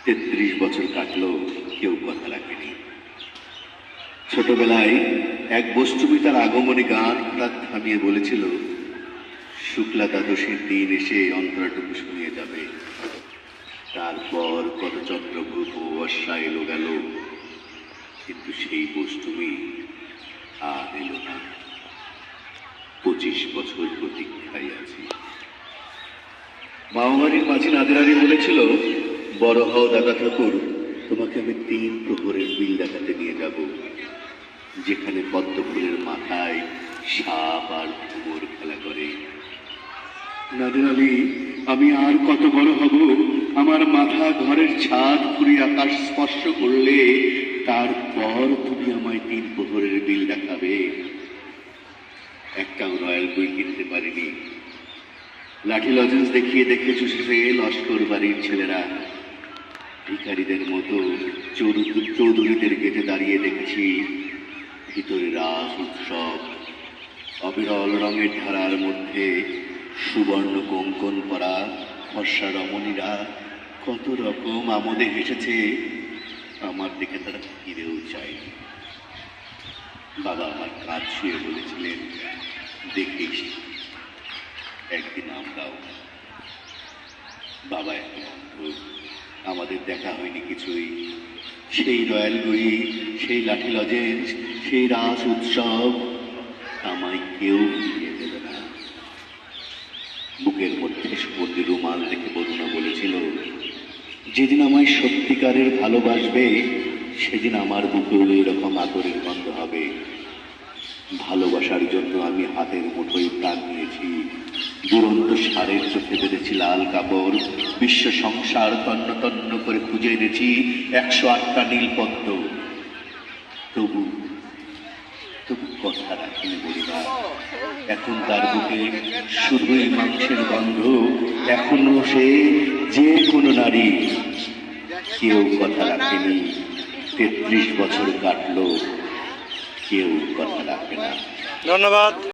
33 বছর কাটলো, কেউ কথা রাখেনি। ছোটবেলায় এক বস্তুবি তার আগমনী গান হঠাৎ থামিয়ে বলেছিল, শুক্লা দ্বাদশীর দিন এসে অন্তরাটুকু শুনিয়ে যাবে। তারপর কত চন্দ্রভূপ বর্ষা এলো গেল, কিন্তু সেই বস্তুবি আর এলো না। 25 বছর প্রতীক্ষায় আছি। মামাবাড়ির মাঝি নাদের আলী বলেছিল, বড় হও দাদা ঠাকুর, তোমাকে আমি 3 প্রহরের বিল দেখাতে নিয়ে যাব, যেখানে পদ্ম ফুলের মাথায় সাপ আর ভ্রমর খেলা করে। নাদের আলী, আমি আর কত বড় হব? আমার মাথা ঘরের ছাদ পুরি আকাশ স্পর্শ করলে তারপর তুমি আমায় 3 প্রহরের বিল দেখাবে। একটাও রয়্যাল বই কিনতে পারিনি। লাঠি লজেন্স দেখিয়ে দেখে চুষেছে লস্কর বাড়ির ছেলেরা। ভিখারিদের মতো চৌধুরীদের গেটে দাঁড়িয়ে দেখেছি ভিতরে রাস উৎসব। অবিরল রঙের ধারার মধ্যে সুবর্ণ কঙ্কন করা ফর্সা রমণীরা কত রকম আমোদে হেসেছে। আমার দিকে তারা ফিরেও চায়নি। বাবা আমার কাজ শুয়ে বলেছিলেন, দেখিস একদিন আমরাও। বাবা এত অন্ধ, আমাদের দেখা হয়নি কিছুই। সেই রয়্যাল গুড়ি, সেই লাঠি লজেন্স, সেই রাস উৎসব আমায় কেউ ফিরিয়ে দেবে না। বুকের মধ্যে সুবর্ণী রুমাল দেখে বরুণা বলেছিল, যেদিন আমায় সত্যিকারের ভালোবাসবে সেদিন আমার বুকেও এরকম আদরের গন্ধ হবে। ভালোবাসার জন্য আমি হাতের মুঠোয় প্রাণ নিয়েছি। দুরন্ত সারের চোখে বেঁধেছি লাল কাপড়। বিশ্ব সংসার তন্ন তন্ন করে খুঁজে এনেছি 108টা নীলপদ্ম। তবু কথা রাখিনি বলিবা। এখন তার বুকে শুধুই মাংসের গন্ধ। এখনো সে যে কোনো নারী। কেউ কথা রাখেনি। 33 বছর কাটলো, কেউ কথা রাখে না। ধন্যবাদ।